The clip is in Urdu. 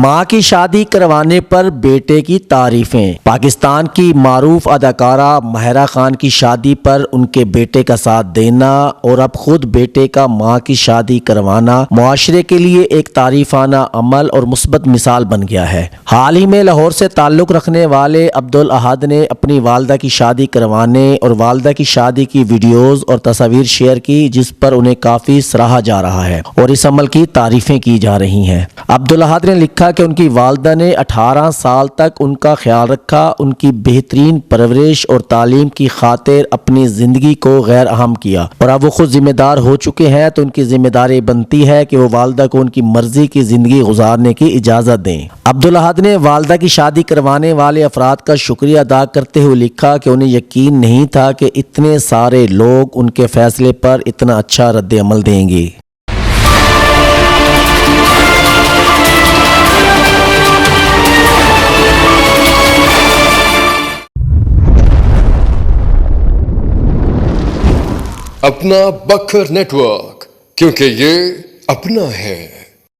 ماں کی شادی کروانے پر بیٹے کی تعریفیں۔ پاکستان کی معروف اداکارہ ماہرہ خان کی شادی پر ان کے بیٹے کا ساتھ دینا اور اب خود بیٹے کا ماں کی شادی کروانا معاشرے کے لیے ایک تعریفانہ عمل اور مثبت مثال بن گیا ہے۔ حال ہی میں لاہور سے تعلق رکھنے والے عبدالاحد نے اپنی والدہ کی شادی کروانے اور والدہ کی شادی کی ویڈیوز اور تصاویر شیئر کی، جس پر انہیں کافی سراہا جا رہا ہے اور اس عمل کی تعریفیں کی جا رہی ہیں۔ عبدالاحد نے لکھا کہ ان کی والدہ نے 18 سال تک ان کا خیال رکھا، ان کی بہترین پرورش اور تعلیم کی خاطر اپنی زندگی کو غیر اہم کیا، اور اب وہ خود ذمہ دار ہو چکے ہیں تو ان کی ذمہ داری بنتی ہے کہ وہ والدہ کو ان کی مرضی کی زندگی گزارنے کی اجازت دیں۔ عبدالاحد نے والدہ کی شادی کروانے والے افراد کا شکریہ ادا کرتے ہوئے لکھا کہ انہیں یقین نہیں تھا کہ اتنے سارے لوگ ان کے فیصلے پر اتنا اچھا رد عمل دیں گے۔ اپنا بکھر نیٹ ورک، کیونکہ یہ اپنا ہے۔